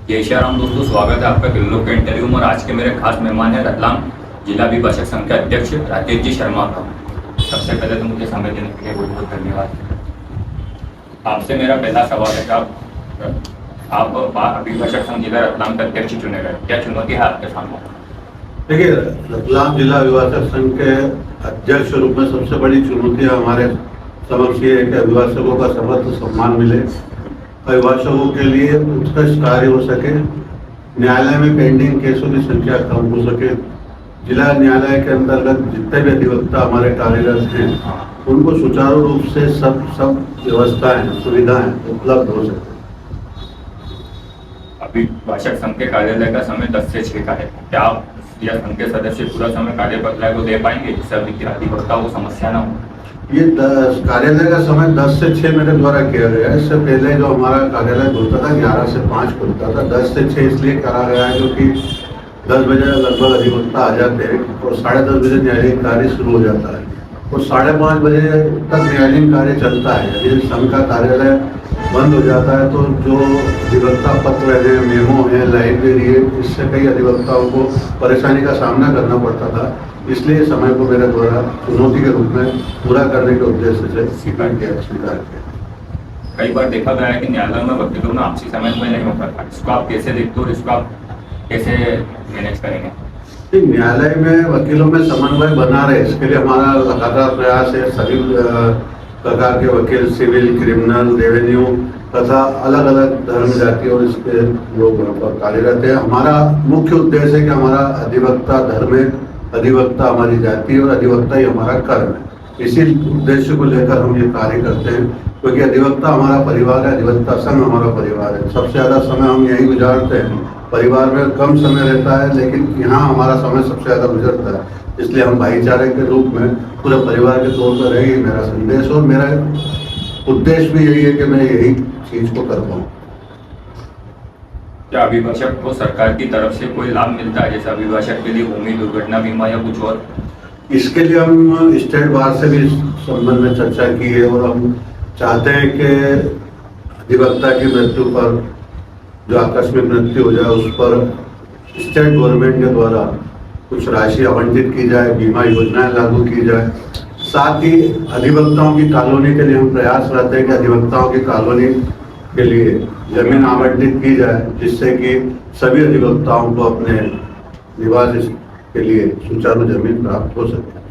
जय श्री राम दोस्तों, स्वागत है आपका किल्लो के इंटरव्यू में। और आज के मेरे खास मेहमान है रतलाम जिला अभिभाषक संघ के अध्यक्ष राकेश जी शर्मा का। सबसे पहले तो मुझे समय देने के लिए बहुत बहुत धन्यवाद। आपसे मेरा पहला सवाल है कि आप अभिभाषक संघ जिला रतलाम के अध्यक्ष चुने गए, क्या चुनौती है आपके सामने? देखिए, रतलाम जिला अभिभाषक संघ के अध्यक्ष के रूप में सबसे बड़ी चुनौती हमारे समक्ष ये है कि अभिभाषकों का सर्वत्र सम्मान मिले, अभिभाषकों के लिए उत्कृष्ट कार्य हो सके, न्यायालय में पेंडिंग केसों की संख्या कम हो सके, जिला न्यायालय के अंतर्गत जितने भी अधिवक्ता हमारे कार्यरत हैं उनको सुचारू रूप से सब व्यवस्थाएं सुविधाएं उपलब्ध हो सके। अभिभाषक संघ के कार्यालय का समय 10 से 6 का है, क्या आप या संघ के सदस्य पूरा समय कार्य प्रक्रिया को दे पाएंगे जिससे अधिवक्ता को समस्या ना हो? ये कार्यालय का समय 10 से 6 मेरे द्वारा किया गया है। इससे पहले जो हमारा कार्यालय खुलता था 11 से 5 खुलता था। 10 से 6 इसलिए करा गया है क्योंकि 10 बजे लगभग अधिवक्ता आ जाते हैं और 10:30 बजे न्यायालयिक कार्य शुरू हो जाता है और 5:30 बजे तक न्यायालयिक कार्य चलता है। यदि संघ का कार्यालय बंद हो जाता है तो जो अधिवक्ता पत्र है, मेमो है, लाइब्रेरी है, इससे कई अधिवक्ताओं को परेशानी का सामना करना पड़ता था। इसलिए समय को मेरे द्वारा चुनौती के रूप में पूरा करने के उद्देश्य से स्वीकार किया। कई बार देखा गया है कि न्यायालय में वकीलों में आपसी समन्वय नहीं हो पाता, इसको आप कैसे देखते हो और इसको आप कैसे मैनेज करेंगे? न्यायालय में वकीलों में समन्वय बना रहे, इसके लिए हमारा लगातार प्रयास है। सभी प्रकार के वकील, सिविल, क्रिमिनल, रेवेन्यू तथा अलग अलग धर्म जाति और इसके लोग यहाँ पर कार्यरत है। हमारा मुख्य उद्देश्य है कि हमारा अधिवक्ता धर्म है, अधिवक्ता हमारी जाति और अधिवक्ता ही हमारा कर्म है। इसी उद्देश्य को लेकर हम ये कार्य करते हैं क्योंकि अधिवक्ता हमारा परिवार है, अधिवक्ता संघ हमारा परिवार है। सबसे ज़्यादा समय हम यही गुजारते हैं। परिवार में कम समय रहता है लेकिन यहाँ हमारा समय सबसे ज़्यादा गुजरता है। इसलिए हम भाईचारे के रूप में पूरे परिवार के तौर पर रहेगी मेरा संदेश और मेरा उद्देश्य भी यही है कि मैं यही चीज को कर पाऊँ। क्या अभिभाषक को सरकार की तरफ से कोई लाभ मिलता है, जैसे अभिभाषक के लिए भूमि दुर्घटना बीमा या कुछ और? इसके लिए हम स्टेट बार से भी संबंध में चर्चा की है और हम चाहते हैं कि अधिवक्ता की मृत्यु पर जो आकस्मिक मृत्यु हो जाए उस पर स्टेट गवर्नमेंट के द्वारा कुछ राशि आवंटित की जाए, बीमा योजनाएं लागू की जाए। साथ ही अधिवक्ताओं की कॉलोनी के लिए हम प्रयास करते हैं कि अधिवक्ताओं की कॉलोनी के लिए जमीन आवंटित की जाए जिससे कि सभी अधिवक्ताओं को अपने निवास के लिए सुचारू जमीन प्राप्त हो सके।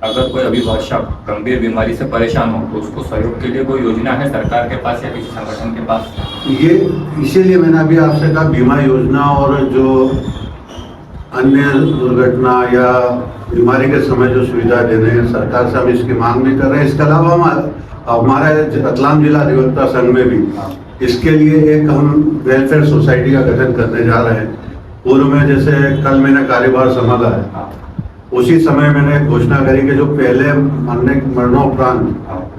अगर कोई अभिभाषक गंभीर बीमारी से परेशान हो तो उसको सहयोग के लिए कोई योजना है सरकार के पास या किसी संगठन के पास? ये इसीलिए मैंने अभी आपसे कहा बीमा योजना और जो अन्य दुर्घटना या बीमारी के समय जो सुविधा देने हैं सरकार से हम इसकी मांग भी कर रहे हैं। इसके अलावा हमारे रतलाम जिला अधिवक्ता संघ में भी इसके लिए एक हम वेलफेयर सोसाइटी का गठन करने जा रहे हैं। पूर्व में जैसे कल मैंने कार्यभार संभाला है उसी समय मैंने घोषणा करी कि जो पहले मरणोपरांत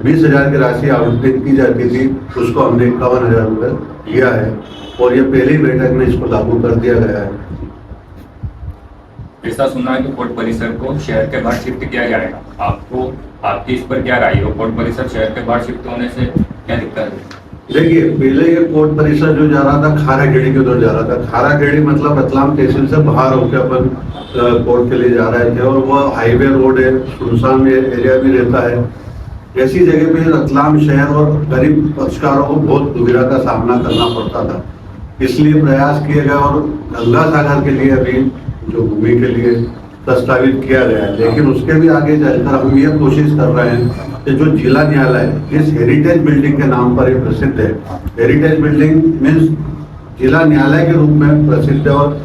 20,000 की राशि आवंटित की जाती थी उसको हमने 51,000 रुपये दिया है और ये पहली बैठक में इसको लागू कर दिया गया है। ऐसा सुना है कि कोर्ट परिसर को शहर के बाहर शिफ्ट किया जाएगा, आपकी इस पर क्या राय है? कोर्ट परिसर शहर के बाहर शिफ्ट होने से क्या दिक्कत है? देखिए, पहले ये कोर्ट परिसर जो जा रहा था खाराखेड़ी की ओर जा रहा था। खाराखेड़ी मतलब रतलाम तहसील से बाहर होकर अपन कोर्ट के लिए जा रहे थे और वो हाईवे रोड है, सुनसान एरिया भी रहता है। ऐसी जगह पे रतलाम शहर और गरीब पक्षकारों को बहुत दुविधा का सामना करना पड़ता था। इसलिए प्रयास किए गए और गंगा सागर के लिए अभी जो भूमि के लिए प्रस्तावित किया गया है, लेकिन उसके भी आगे चलकर हम ये कोशिश कर रहे हैं कि जो जिला न्यायालय इस हेरिटेज बिल्डिंग के नाम पर प्रसिद्ध है, हेरिटेज बिल्डिंग मीन्स जिला न्यायालय के रूप में प्रसिद्ध है और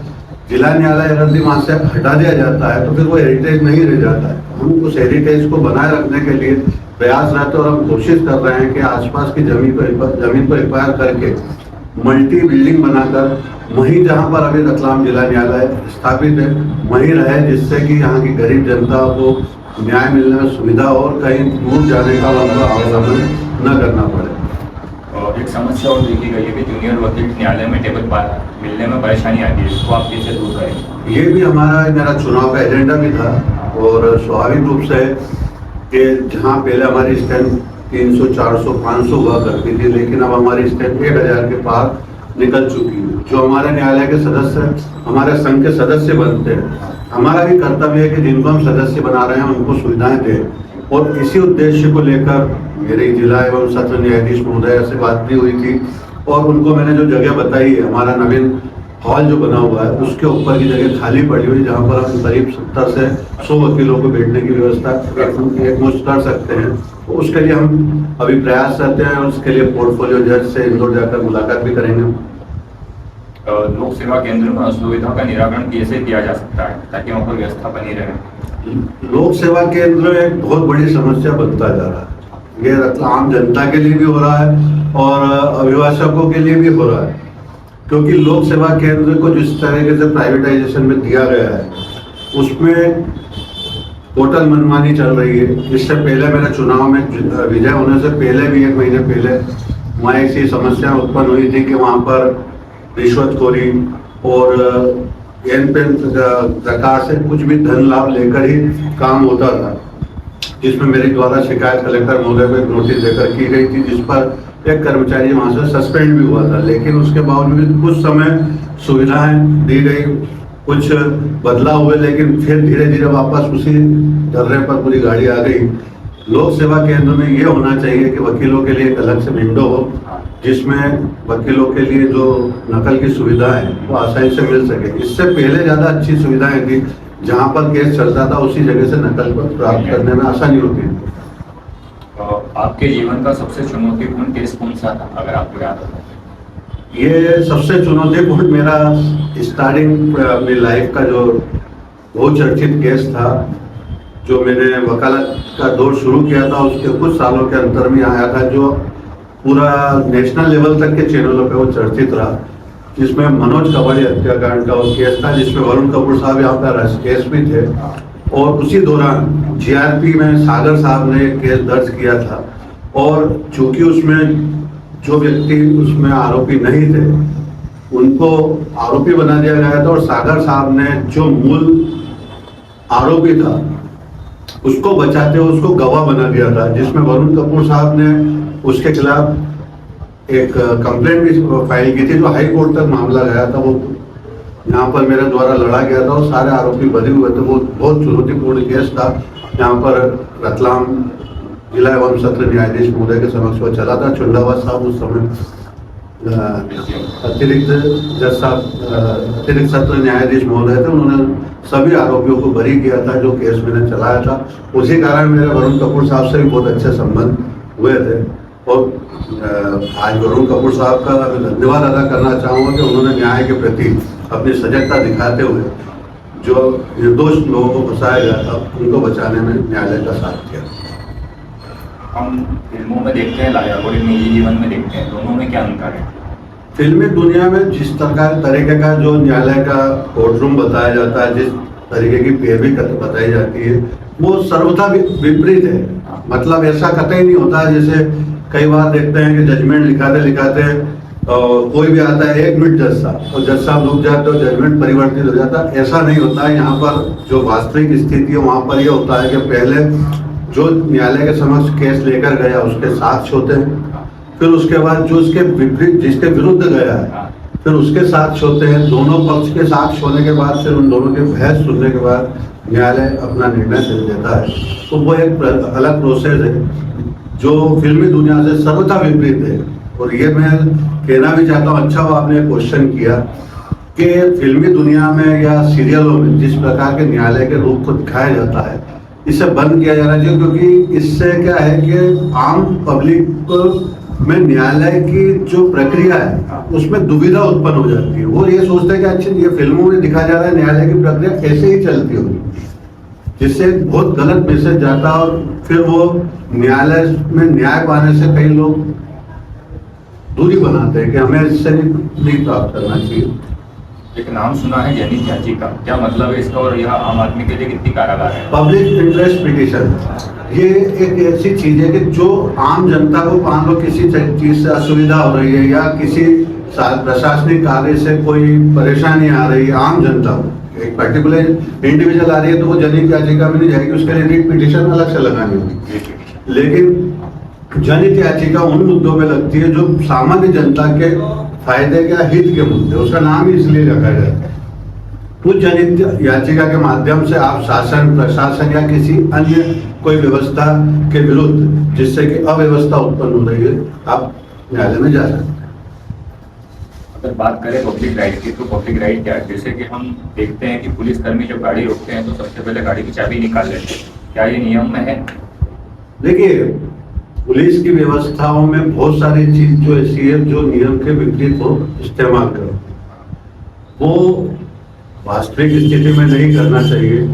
जिला न्यायालय अगर वहाँ से हटा दिया जाता है तो फिर वो हेरिटेज नहीं रह जाता है। हम उस हेरिटेज को बनाए रखने के लिए प्रयास रहते और हम कोशिश कर रहे हैं कि आसपास की जमीन को एक्वायर करके मल्टी बिल्डिंग बनाकर वहीं जहाँ पर अभी रतलाम जिला न्यायालय स्थापित है वहीं रहे, जिससे कि यहाँ की गरीब जनता को न्याय मिलने में सुविधा और कहीं दूर जाने का सामना न करना पड़े। और एक समस्या और देखी गई है कि जूनियर वकील न्यायालय में टेबल मिलने में परेशानी आती है, इसको आप कैसे दूर करें? ये भी मेरा चुनाव का एजेंडा भी था और स्वाभाविक रूप से कि जहाँ पहले हमारी स्ट्रेंथ 300, 400, 500 हुआ करती थी, लेकिन अब हमारी स्ट्रेंथ 1000 के पार निकल चुकी है। जो हमारे न्यायालय के सदस्य, हमारे संघ के सदस्य बनते हैं, हमारा भी कर्तव्य है कि जिनको हम सदस्य बना रहे हैं उनको सुविधाएं दें। और इसी उद्देश्य को लेकर मेरे जिला एवं सत्र न्यायाधीश महोदय से बात भी हुई थी और उनको मैंने जो जगह बताई है, हमारा नवीन हॉल जो बना हुआ है उसके ऊपर की जगह खाली पड़ी हुई, जहाँ पर हम करीब 70 से 100 वकीलों को बैठने की व्यवस्था एक मुश्त कर सकते हैं। तो उसके लिए हम अभी प्रयास करते हैं और उसके लिए पोर्टफोलियो जज से इंदौर जाकर मुलाकात भी करेंगे। लोक सेवा केंद्र में असुविधा का निराकरण कैसे किया जा सकता है ताकि वहाँ पर व्यवस्था बनी रहे? लोक सेवा केंद्र एक बहुत बड़ी समस्या बनता जा रहा है। ये आम जनता के लिए भी हो रहा है और अभिभाषकों के लिए भी हो रहा है, क्योंकि लोक सेवा केंद्र को जिस तरीके से प्राइवेटाइजेशन में दिया गया है उसमें टोटल मनमानी चल रही है। इससे पहले मेरे चुनाव में विजय होने से पहले भी 1 महीने पहले वहाँ ऐसी समस्या उत्पन्न हुई थी कि वहाँ पर रिश्वतखोरी और एन पेन प्रकार से कुछ भी धन लाभ लेकर ही काम होता था, जिसमें मेरे द्वारा शिकायत कलेक्टर महोदय को एक नोटिस देकर की गई थी, जिस पर एक कर्मचारी वहां से सस्पेंड भी हुआ था। लेकिन उसके बावजूद कुछ समय सुविधाएं दी गई, कुछ बदलाव हुए, लेकिन फिर धीरे धीरे वापस उसी दर्रे पर पूरी गाड़ी आ गई। लोक सेवा केंद्र में ये होना चाहिए कि वकीलों के लिए एक अलग से विंडो हो, जिसमें वकीलों के लिए जो नकल की सुविधा है वो आसानी से मिल सके। इससे पहले ज़्यादा अच्छी सुविधाएं थी, जहाँ पर केस चलता था उसी जगह से नकल पर प्राप्त करने में आसानी होती है। आपके जीवन का सबसे चुनौतीपूर्ण केस कौन सा था, अगर आपको याद हो? ये सबसे चुनौतीपूर्ण मेरा स्टार्टिंग अपनी लाइफ का जो बहुत चर्चित केस था, जो मैंने वकालत का दौर शुरू किया था उसके कुछ सालों के अंतर में आया था, जो पूरा नेशनल लेवल तक के चैनलों पे वो चर्चित रहा, जिसमें मनोज कवाड़ी हत्याकांड का वो केस था, जिसमें वरुण कपूर साहब यहाँ पर केस भी थे। और उसी दौरान जीआरपी में सागर साहब ने एक केस दर्ज किया था और चूंकि उसमें जो व्यक्ति उसमें आरोपी नहीं थे उनको आरोपी बना दिया गया था और सागर साहब ने जो मूल आरोपी था उसको बचाते हुए उसको गवाह बना दिया था, जिसमें वरुण कपूर साहब ने उसके खिलाफ एक कंप्लेंट भी फाइल की थी, जो हाई कोर्ट तक मामला गया था। वो यहाँ पर मेरे द्वारा लड़ा गया था और सारे आरोपी बरी हुए थे। वो बहुत चुनौतीपूर्ण केस था। यहाँ पर रतलाम जिला एवं सत्र न्यायाधीश महोदय के समक्ष वो चला था। चुंडावास साहब उस समय अतिरिक्त जज साहब, अतिरिक्त सत्र न्यायाधीश महोदय थे। उन्होंने सभी आरोपियों को बरी किया था जो केस मैंने चलाया था। उसी कारण मेरे वरुण कपूर साहब से भी बहुत अच्छे संबंध हुए थे और आज वरुण कपूर साहब का धन्यवाद अदा करना चाहूँगा कि उन्होंने न्याय के प्रति अपनी सजगता दिखाते हुए जो निर्दोष लोगों को फंसाया गया था उनको बचाने में न्यायालय का साथ किया। हम फिल्मों में देखते हैं और निजी जीवन में देखते हैं, दोनों में क्या अंतर है? फिल्मी दुनिया में जिस तरीके का जो न्यायालय का कोर्ट रूम बताया जाता है, जिस तरीके की पैरवी बताई जाती है, वो सर्वथा विपरीत है। मतलब ऐसा कतई नहीं होता है जैसे कई बार देखते हैं कि जजमेंट लिखाते कोई भी आता है 1 मिनट जज साहब और जज साहब रुक जाते और जजमेंट परिवर्तित हो जाता है। ऐसा नहीं होता है। यहाँ पर जो वास्तविक स्थिति है वहाँ पर यह होता है कि पहले जो न्यायालय के समक्ष केस लेकर गया उसके साक्ष्य होते हैं, फिर उसके बाद जो उसके विपरीत जिसके विरुद्ध गया है फिर उसके साक्ष्य होते हैं। दोनों पक्ष के साक्ष्य होने के बाद फिर उन दोनों के बहस सुनने के बाद न्यायालय अपना निर्णय दे देता है। तो वो एक अलग प्रोसेस है जो फिल्मी दुनिया से सर्वथा विपरीत है। और ये मैं कहना भी चाहता हूँ, अच्छा हुआ आपने क्वेश्चन किया कि फिल्मी दुनिया में या सीरियलों में जिस प्रकार के न्यायालय के रूप को दिखाया जाता है इसे बंद किया जाना चाहिए, क्योंकि इससे क्या है कि आम पब्लिक में न्यायालय की जो प्रक्रिया है उसमें दुविधा उत्पन्न हो जाती है। वो ये सोचते हैं कि अच्छा ये फिल्मों में दिखाया जा रहा है न्यायालय की प्रक्रिया ऐसे ही चलती होगी, जिससे बहुत गलत मैसेज जाता है और फिर वो न्यायालय में न्याय पाने से कई लोग दूरी बनाते हैं कि हमें इससे नहीं प्राप्त करना चाहिए। एक नाम सुना है जनहित याचिका, क्या मतलब है इसका और यह आम आदमी के लिए कितनी कारागार है? पब्लिक इंटरेस्ट पिटीशन ये एक ऐसी चीज है कि जो आम जनता को मान लो किसी चीज से असुविधा हो रही है या किसी प्रशासनिक कार्य से कोई परेशानी आ रही है, आम जनता को एक पर्टिकुलर इंडिविजुअल आ रही है तो वो जनहित याचिका में नहीं जाएगी, उसके लिए रिट पिटीशन अलग से लगानी होगी। लेकिन जनहित याचिका उन मुद्दों में लगती है जो सामान्य जनता के फायदे या हित के मुद्दे, उसका नाम ही इसलिए रखा जाता है। उस जनहित याचिका के माध्यम से आप शासन, प्रशासन या किसी अन्य कोई व्यवस्था के विरुद्ध जिससे कि अव्यवस्था उत्पन्न हो रही है, आप न्यायालय में जा सकते हैं। अगर बात करें पब्लिक राइट की, तो पब्लिक राइट क्या है? जैसे कि हम देखते हैं कि पुलिसकर्मी जब गाड़ी रोकते हैं तो सबसे पहले गाड़ी की चाबी निकाल लेते हैं, क्या ये नियम में है? देखिए, पुलिस की व्यवस्थाओं में बहुत सारी चीज जो ऐसी है जो नियम के विपरीत हो इस्तेमाल करो, वो वास्तविक स्थिति में नहीं करना चाहिए।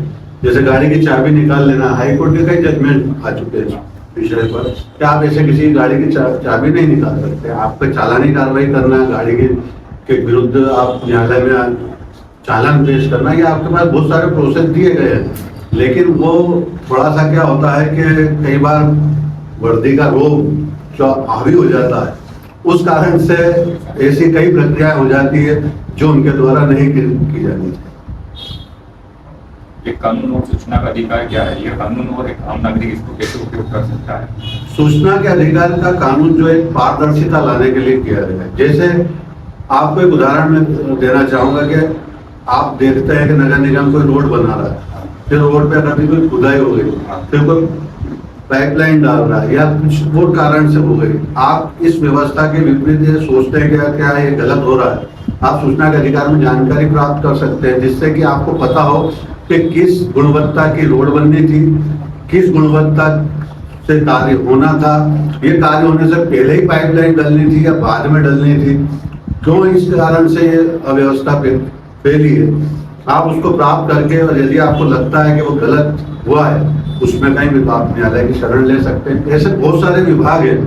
जैसे गाड़ी की चाबी निकाल लेना, हाईकोर्ट के कई जजमेंट आ चुके हैं विषय पर कि आप ऐसे किसी गाड़ी की चाबी नहीं निकाल सकते। आप पे चालानी कार्रवाई करना, गाड़ी के विरुद्ध आप न्यायालय में चालान पेश करना, ये आपके पास बहुत सारे प्रोसेस दिए गए हैं। लेकिन वो थोड़ा सा क्या होता है कि कई बार वर्दी का रोग जो हावी हो जाता है, उस कारण से ऐसी कई प्रक्रियाएं हो जाती है जो उनके द्वारा नहीं की जानी चाहिए। एक कानून और सूचना का अधिकार क्या है? ये कानून और एक आम नागरिक इसको कैसे उपयोग कर सकता है? सूचना के अधिकार का कानून जो एक पारदर्शिता लाने के लिए किया गया है। जैसे आपको एक उदाहरण में देना चाहूंगा कि आप देखते हैं कि नगर निगम कोई रोड बना रहा है, फिर रोड पे कभी कोई खुदाई हो गई, फिर कोई पाइपलाइन डाल रहा है या कुछ और कारण से हो गई, आप इस व्यवस्था के विपरीत ये सोचते हैं कि क्या ये गलत हो रहा है, आप सूचना के अधिकार में जानकारी प्राप्त कर सकते हैं, जिससे कि आपको पता हो कि किस गुणवत्ता की रोड बननी थी, किस गुणवत्ता से कार्य होना था, ये कार्य होने से पहले ही पाइपलाइन डलनी थी या बाद में डलनी थी, क्यों इस कारण से ये अव्यवस्था फैली है। आप उसको प्राप्त करके, और यदि आपको लगता है कि वो गलत हुआ है, उसमें कहीं भी आप न्यायालय की शरण ले सकते हैं। ऐसे बहुत सारे विभाग हैं,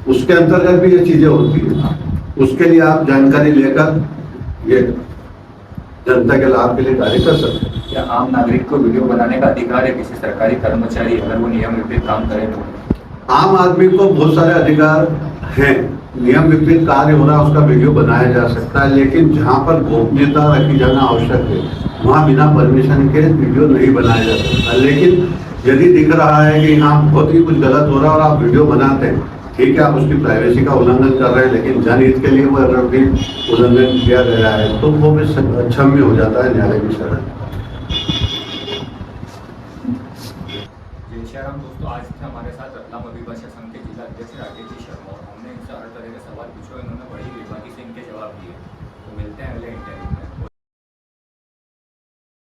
उसके अंतर्गत भी ये चीजें होती है। उसके लिए आप जानकारी लेकर ये जनता के लाभ के लिए कार्य कर सकते हैं। क्या आम नागरिक को वीडियो बनाने का अधिकार है किसी सरकारी कर्मचारी अगर वो नियम विपरीत काम करे तो? आम आदमी को बहुत सारे अधिकार हैं। नियम विपरीत कार्य हो रहा है, उसका वीडियो बनाया जा सकता है, लेकिन जहां पर गोपनीयता रखी जाना आवश्यक है, वहां बिना परमिशन के वीडियो नहीं बनाया जा सकता। लेकिन यदि दिख रहा है कि यहाँ बहुत ही कुछ गलत हो रहा है और आप वीडियो बनाते हैं, ठीक है, आप उसकी प्राइवेसी का उल्लंघन कर रहे हैं, लेकिन जनहित के लिए वो अगर भी उल्लंघन किया गया है तो वो भी क्षम्य हो जाता है न्यायालय की शरण। जय श्री राम दोस्तों, आज थे हमारे साथ रतलाम अभिभाषक संघ के जिला अध्यक्ष राकेश जी शर्मा, और हमने इनसे हर तरह के सवाल पूछे, इन्होंने बड़ी विभागी से इनके जवाब दिए। तो मिलते हैं अगले इंटरव्यू में।